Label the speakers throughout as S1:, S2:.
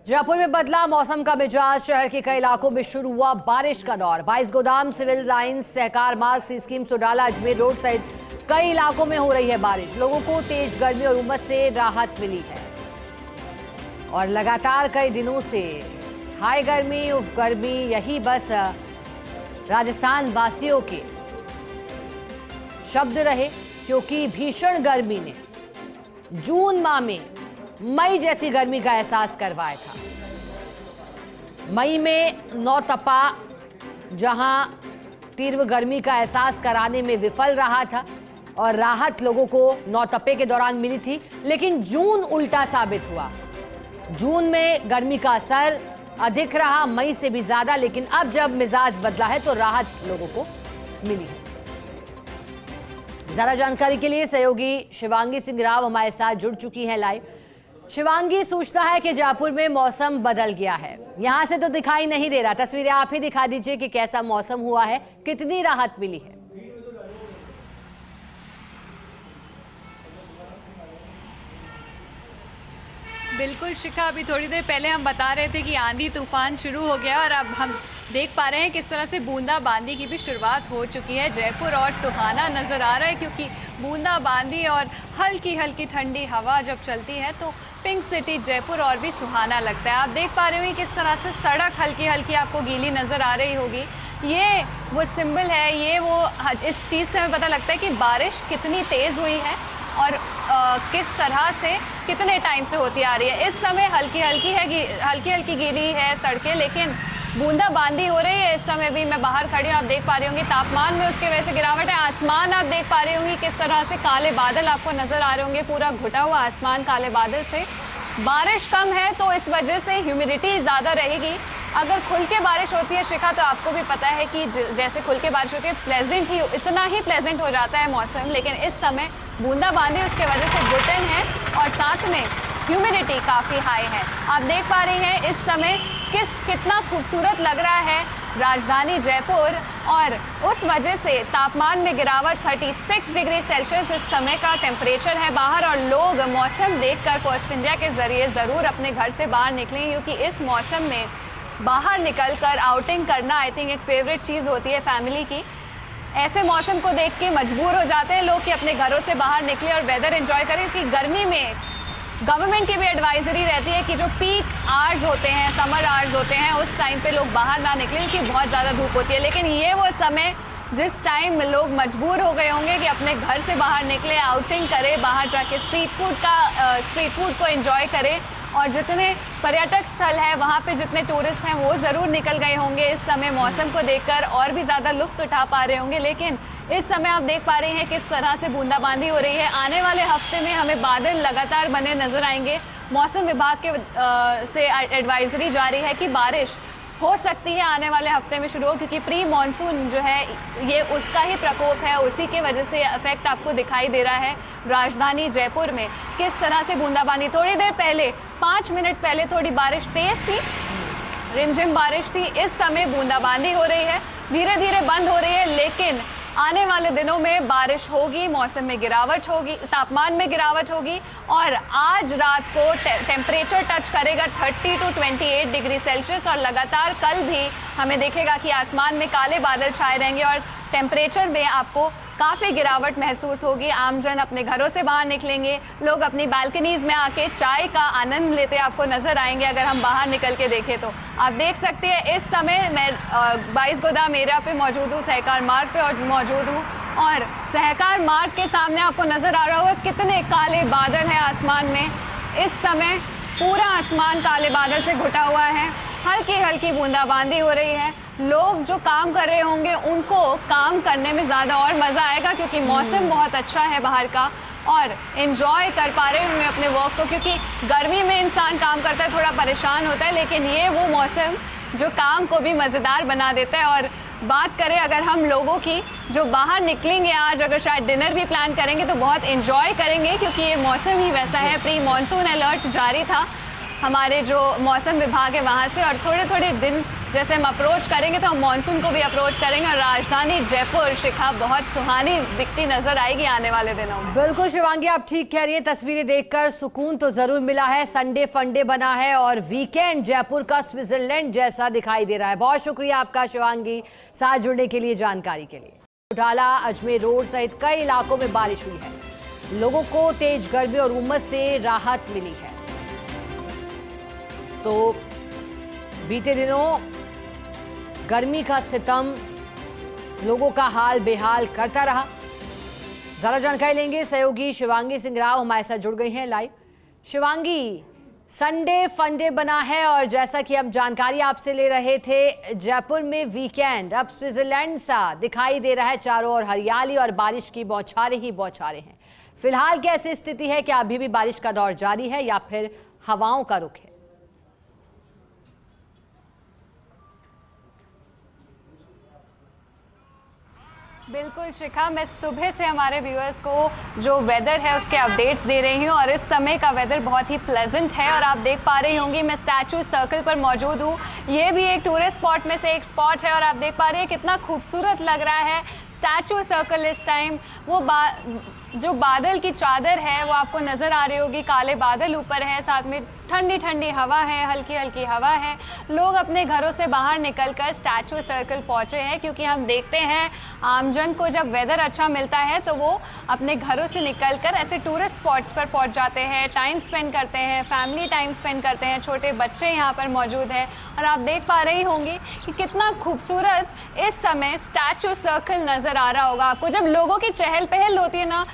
S1: जयपुर में बदला मौसम का मिजाज। शहर के कई इलाकों में शुरू हुआ बारिश का दौर। 22 गोदाम, सिविल लाइंस, सहकार मार्ग, सी स्कीम, सोडाला, अजमेर रोड सहित कई इलाकों में हो रही है बारिश। लोगों को तेज गर्मी और उमस से राहत मिली है और लगातार कई दिनों से हाई गर्मी, उफ गर्मी, यही बस राजस्थान वासियों के शब्द रहे, क्योंकि भीषण गर्मी ने जून माह में मई जैसी गर्मी का एहसास करवाया था। मई में नौतपा जहां तीव्र गर्मी का एहसास कराने में विफल रहा था और राहत लोगों को नौतपे के दौरान मिली थी, लेकिन जून उल्टा साबित हुआ। जून में गर्मी का असर अधिक रहा, मई से भी ज्यादा, लेकिन अब जब मिजाज बदला है तो राहत लोगों को मिली है। ज्यादा जानकारी के लिए सहयोगी शिवांगी सिंह राव हमारे साथ जुड़ चुकी हैं लाइव। शिवांगी, सूचना है कि जयपुर में मौसम बदल गया है। यहां से तो दिखाई नहीं दे रहा, तस्वीरें आप ही दिखा दीजिए कि कैसा मौसम हुआ है, कितनी राहत मिली है।
S2: बिल्कुल शिखा, अभी थोड़ी देर पहले हम बता रहे थे कि आंधी तूफान शुरू हो गया और अब हम देख पा रहे हैं किस तरह से बूंदाबांदी की भी शुरुआत हो चुकी है। जयपुर और सुहाना नज़र आ रहा है, क्योंकि बूंदाबांदी और हल्की हल्की ठंडी हवा जब चलती है तो पिंक सिटी जयपुर और भी सुहाना लगता है। आप देख पा रहे हो किस तरह से सड़क हल्की हल्की आपको गीली नज़र आ रही होगी। ये वो सिंबल है, ये वो इस चीज़ से हमें पता लगता है कि बारिश कितनी तेज़ हुई है और किस तरह से कितने टाइम से होती आ रही है। इस समय हल्की हल्की गीली है सड़कें, लेकिन बूंदाबांदी हो रही है। इस समय भी मैं बाहर खड़ी हूँ, आप देख पा रही होंगी तापमान में उसके वजह से गिरावट है। आसमान आप देख पा रही होंगी किस तरह से काले बादल आपको नजर आ रहे होंगे, पूरा घुटा हुआ आसमान काले बादल से। बारिश कम है तो इस वजह से ह्यूमिडिटी ज़्यादा रहेगी। अगर खुल के बारिश होती है शिखा, तो आपको भी पता है कि जैसे खुल के बारिश होती है प्लेजेंट ही, इतना ही प्लेजेंट हो जाता है मौसम, लेकिन इस समय बूंदाबांदी उसके वजह से घुटन है और साथ में ह्यूमिडिटी काफ़ी हाई है। आप देख पा रही हैं इस समय कितना खूबसूरत लग रहा है राजधानी जयपुर, और उस वजह से तापमान में गिरावट 36 डिग्री सेल्सियस इस समय का टेम्परेचर है बाहर। और लोग मौसम देखकर फर्स्ट इंडिया के ज़रिए ज़रूर अपने घर से बाहर निकलें, क्योंकि इस मौसम में बाहर निकलकर आउटिंग करना आई थिंक एक फेवरेट चीज़ होती है फैमिली की। ऐसे मौसम को देख के मजबूर हो जाते हैं लोग कि अपने घरों से बाहर निकले और वेदर एंजॉय करें, कि गर्मी में गवर्नमेंट की भी एडवाइजरी रहती है कि जो पीक आवर्स होते हैं, समर आवर्स होते हैं, उस टाइम पे लोग बाहर ना निकलें क्योंकि बहुत ज़्यादा धूप होती है। लेकिन ये वो समय जिस टाइम लोग मजबूर हो गए होंगे कि अपने घर से बाहर निकले, आउटिंग करें, बाहर जाके स्ट्रीट फूड को एंजॉय करें। और जितने पर्यटक स्थल है वहाँ पे जितने टूरिस्ट हैं वो ज़रूर निकल गए होंगे इस समय मौसम को देखकर और भी ज़्यादा लुत्फ़ उठा पा रहे होंगे। लेकिन इस समय आप देख पा रहे हैं किस तरह से बूंदाबांदी हो रही है। आने वाले हफ्ते में हमें बादल लगातार बने नजर आएंगे। मौसम विभाग के से एडवाइजरी जारी है कि बारिश हो सकती है आने वाले हफ्ते में शुरू हो, क्योंकि प्री मानसून जो है ये उसका ही प्रकोप है, उसी की वजह से इफेक्ट आपको दिखाई दे रहा है राजधानी जयपुर में। किस तरह से बूंदाबांदी, थोड़ी देर पहले 5 मिनट पहले थोड़ी बारिश तेज थी, रिमझिम बारिश थी। इस समय बूंदाबांदी हो रही है, धीरे धीरे बंद हो रही है, लेकिन आने वाले दिनों में बारिश होगी, मौसम में गिरावट होगी, तापमान में गिरावट होगी और आज रात को टेम्परेचर टच करेगा 30 to 28 डिग्री सेल्सियस और लगातार कल भी हमें देखेगा कि आसमान में काले बादल छाए रहेंगे और टेम्परेचर में आपको काफ़ी गिरावट महसूस होगी। आमजन अपने घरों से बाहर निकलेंगे, लोग अपनी बालकनीज में आके चाय का आनंद लेते आपको नजर आएंगे अगर हम बाहर निकल के देखें तो। आप देख सकते हैं इस समय मैं 22 गोदाम एरिया पे मौजूद हूँ, सहकार मार्ग पे और मौजूद हूँ, और सहकार मार्ग के सामने आपको नजर आ रहा होगा कितने काले बादल हैं आसमान में। इस समय पूरा आसमान काले बादल से घुटा हुआ है, हल्की हल्की बूंदाबांदी हो रही है। लोग जो काम कर रहे होंगे उनको काम करने में ज़्यादा और मज़ा आएगा, क्योंकि मौसम बहुत अच्छा है बाहर का और एंजॉय कर पा रहे होंगे अपने वर्क को, क्योंकि गर्मी में इंसान काम करता है, थोड़ा परेशान होता है, लेकिन ये वो मौसम जो काम को भी मज़ेदार बना देता है। और बात करें अगर हम लोगों की जो बाहर निकलेंगे आज, अगर शायद डिनर भी प्लान करेंगे तो बहुत एंजॉय करेंगे, क्योंकि ये मौसम ही वैसा है। प्री मानसून अलर्ट जारी था हमारे जो मौसम विभाग है वहाँ से, और थोड़े थोड़े दिन जैसे हम अप्रोच करेंगे तो हम मानसून को भी अप्रोच करेंगे और राजधानी जयपुर शिखा बहुत सुहानी दिखती नजर आएगी आने वाले दिनों में।
S1: बिल्कुल शिवांगी, आप ठीक कह रही है। तस्वीरें देखकर सुकून तो जरूर मिला है। संडे फंडे बना है और वीकेंड जयपुर का स्विट्जरलैंड जैसा दिखाई दे रहा है। बहुत शुक्रिया आपका शिवांगी, साथ जुड़ने के लिए, जानकारी के लिए। उटाला, अजमेर रोड सहित कई इलाकों में बारिश हुई है। लोगों को तेज गर्मी और उमस से राहत मिली है। तो बीते दिनों गर्मी का सितम लोगों का हाल बेहाल करता रहा। ज्यादा जानकारी लेंगे, सहयोगी शिवांगी सिंह राव हमारे साथ जुड़ गई हैं लाइव। शिवांगी, संडे फंडे बना है और जैसा कि हम जानकारी आपसे ले रहे थे, जयपुर में वीकेंड अब स्विट्जरलैंड सा दिखाई दे रहा है। चारों ओर हरियाली और बारिश की बौछारें ही बौछारें हैं। फिलहाल कैसी स्थिति है? क्या अभी भी बारिश का दौर जारी है या फिर हवाओं का रुख है?
S2: बिल्कुल शिखा, मैं सुबह से हमारे व्यूअर्स को जो वेदर है उसके अपडेट्स दे रही हूँ और इस समय का वेदर बहुत ही प्लेजेंट है। और आप देख पा रही होंगी मैं स्टैचू सर्कल पर मौजूद हूँ। ये भी एक टूरिस्ट स्पॉट में से एक स्पॉट है और आप देख पा रही हैं कितना खूबसूरत लग रहा है स्टैचू सर्कल। इस टाइम वो जो बादल की चादर है वो आपको नज़र आ रही होगी। काले बादल ऊपर है, साथ में ठंडी ठंडी हवा है, हल्की हल्की हवा है। लोग अपने घरों से बाहर निकलकर स्टैचू सर्कल पहुंचे हैं क्योंकि हम देखते हैं आमजन को जब वेदर अच्छा मिलता है तो वो अपने घरों से निकलकर ऐसे टूरिस्ट स्पॉट्स पर पहुंच जाते हैं, टाइम स्पेंड करते हैं, फैमिली टाइम स्पेंड करते हैं। छोटे बच्चे यहाँ पर मौजूद हैं और आप देख पा रही होंगी कि कितना खूबसूरत इस समय स्टैचू सर्कल नज़र आ रहा होगा आपको। जब लोगों की चहल पहल होती है ना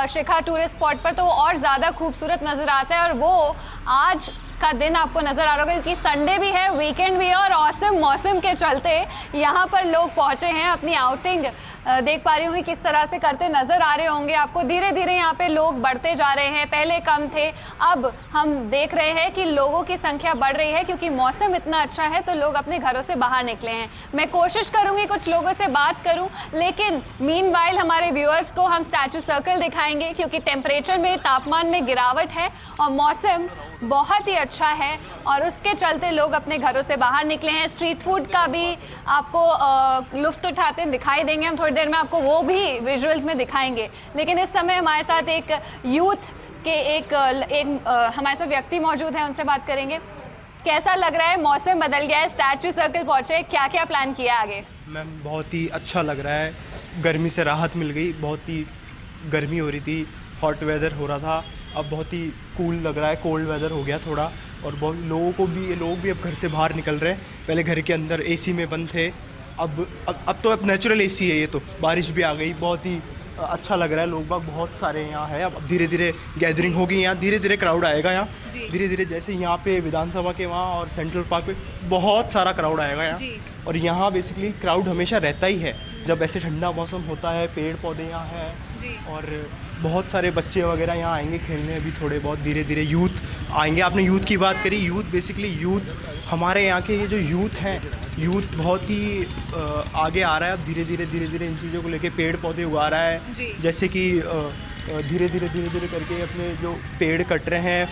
S2: शिखा टूरिस्ट स्पॉट पर तो वो और ज़्यादा खूबसूरत नज़र आता है। और वो आज का दिन आपको नज़र आ रहा होगा क्योंकि संडे भी है, वीकेंड भी है और औसम मौसम के चलते यहाँ पर लोग पहुँचे हैं। अपनी आउटिंग देख पा रही होंगी किस तरह से करते नज़र आ रहे होंगे आपको। धीरे धीरे यहाँ पे लोग बढ़ते जा रहे हैं, पहले कम थे, अब हम देख रहे हैं कि लोगों की संख्या बढ़ रही है क्योंकि मौसम इतना अच्छा है तो लोग अपने घरों से बाहर निकले हैं। मैं कोशिश करूँगी कुछ लोगों से बात करूँ, लेकिन मीनवाइल हमारे व्यूअर्स को हम स्टैचू सर्कल दिखाएंगे क्योंकि टेम्परेचर में, तापमान में गिरावट है और मौसम बहुत ही अच्छा है और उसके चलते लोग अपने घरों से बाहर निकले हैं। स्ट्रीट फूड का भी आपको लुत्फ उठाते दिखाई देंगे हम, थोड़ी देर में आपको वो भी विजुअल्स में दिखाएंगे। लेकिन इस समय हमारे साथ एक यूथ के एक हमारे साथ व्यक्ति मौजूद है, उनसे बात करेंगे। कैसा लग रहा है? मौसम बदल गया है, स्टैचू सर्कल पहुंचे, क्या क्या प्लान किया आगे?
S3: मैम बहुत ही अच्छा लग रहा है, गर्मी से राहत मिल गई। बहुत ही गर्मी हो रही थी, हॉट वेदर हो रहा था, अब बहुत ही कूल लग रहा है, कोल्ड वेदर हो गया थोड़ा। और बहुत लोग भी अब घर से बाहर निकल रहे हैं। पहले घर के अंदर एसी में बंद थे, अब तो नेचुरल एसी है। ये तो बारिश भी आ गई, बहुत ही अच्छा लग रहा है। लोग बाग बहुत सारे यहाँ है, अब धीरे धीरे गैदरिंग होगी, यहाँ धीरे धीरे क्राउड आएगा। यहाँ धीरे धीरे जैसे यहाँ पे विधानसभा के वहाँ और सेंट्रल पार्क पे बहुत सारा क्राउड आएगा यहाँ। और यहाँ बेसिकली क्राउड हमेशा रहता ही है जब ऐसे ठंडा मौसम होता है, पेड़ पौधे यहाँ हैं और बहुत सारे बच्चे वगैरह यहाँ आएंगे खेलने। अभी थोड़े बहुत धीरे धीरे यूथ आएंगे। आपने यूथ की बात करी, यूथ हमारे यहाँ के ये जो यूथ हैं, यूथ बहुत ही आगे आ रहा है। अब धीरे धीरे इन चीज़ों को लेके पेड़ पौधे उगा रहा है। जैसे कि धीरे धीरे करके अपने जो पेड़ कट रहे हैं,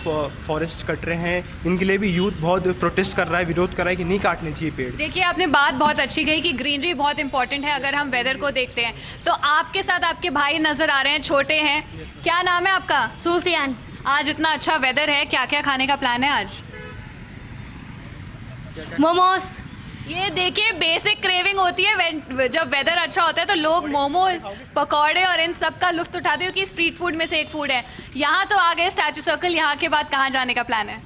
S3: फॉरेस्ट कट रहे हैं, इनके लिए भी यूथ बहुत प्रोटेस्ट कर रहा है, विरोध कर रहा है कि नहीं काटने चाहिए पेड़।
S2: देखिए, आपने बात बहुत अच्छी कही कि ग्रीनरी बहुत इंपॉर्टेंट है। अगर हम वेदर को देखते हैं तो आपके साथ आपके भाई नजर आ रहे हैं, छोटे हैं। क्या नाम है आपका?
S4: सूफियान।
S2: आज इतना अच्छा वेदर है, क्या क्या खाने का प्लान है आज?
S4: मोमोज।
S2: ये देखिए, बेसिक क्रेविंग होती है जब वेदर अच्छा होता है तो लोग मोमोज, पकौड़े और इन सब का लुत्फ उठाते हो कि स्ट्रीट फूड में से एक फूड है। यहाँ तो आ गए स्टैचू सर्कल, यहाँ के बाद कहाँ जाने का प्लान है?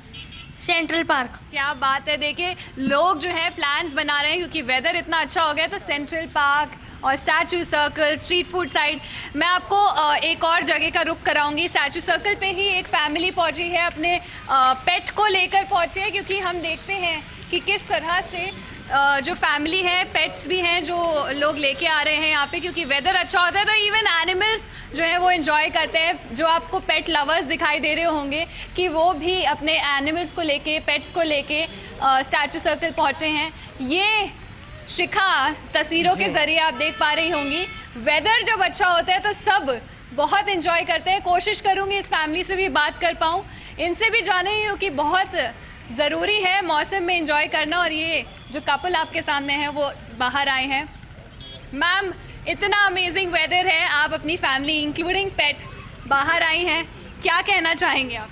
S4: Central park.
S2: क्या बात है। देखिए, लोग जो है प्लान्स बना रहे हैं क्योंकि वेदर इतना अच्छा हो गया तो सेंट्रल पार्क और statue circle, street food side. मैं आपको एक और जगह का रुख कराऊंगी। स्टैचू सर्कल पे ही एक फैमिली पहुंची है, अपने पेट को लेकर पहुंचे हैं क्योंकि हम देखते हैं कि किस तरह से जो फैमिली है, पेट्स भी हैं जो लोग लेके आ रहे हैं यहाँ पे क्योंकि वेदर अच्छा होता है तो इवन एनिमल्स जो है वो एंजॉय करते हैं। जो आपको पेट लवर्स दिखाई दे रहे होंगे कि वो भी अपने एनिमल्स को लेके, पेट्स को लेके स्टैचू सर्कल पहुँचे हैं। ये शिखा तस्वीरों के ज़रिए आप देख पा रही होंगी, वेदर जब अच्छा होता है तो सब बहुत एंजॉय करते हैं। कोशिश करूँगी इस फैमिली से भी बात कर पाऊँ, इनसे भी जाने ही हो कि बहुत ज़रूरी है मौसम में एंजॉय करना। और ये जो कपल आपके सामने है वो बाहर आए हैं। मैम, इतना अमेजिंग वेदर है, आप अपनी फैमिली इंक्लूडिंग पेट बाहर आई हैं, क्या कहना चाहेंगे आप?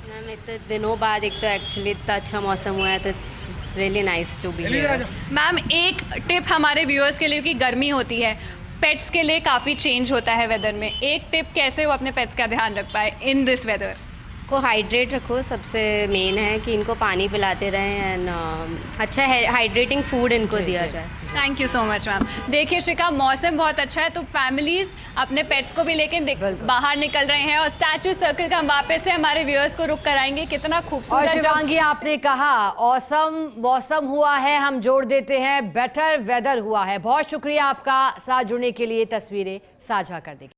S5: मैम, इतने दिनों बाद एक तो एक्चुअली इतना अच्छा मौसम हुआ है, तो it's really nice to be here.
S2: Ma'am, एक टिप हमारे व्यूअर्स के लिए, क्योंकि गर्मी होती है, पेट्स के लिए काफ़ी चेंज होता है वेदर में, एक टिप कैसे वो अपने पेट्स का ध्यान रख पाए इन दिस वेदर?
S5: को हाइड्रेट रखो, सबसे मेन है कि इनको पानी पिलाते रहें एंड अच्छा हाइड्रेटिंग फूड इनको दिया जाए।
S2: Thank you so much ma'am. देखिए शिखा, मौसम बहुत अच्छा है तो फैमिलीज अपने पेट्स को भी लेकर बाहर निकल रहे हैं और स्टैचू सर्कल का हम वापस से हमारे व्यूअर्स को रुक कराएंगे। कितना
S1: और
S2: खूबसूरत
S1: शिवांगी, आपने कहा औसम मौसम हुआ है, हम जोड़ देते हैं बेटर वेदर हुआ है। बहुत शुक्रिया आपका साथ जुड़ने के लिए, तस्वीरें साझा करने के लिए।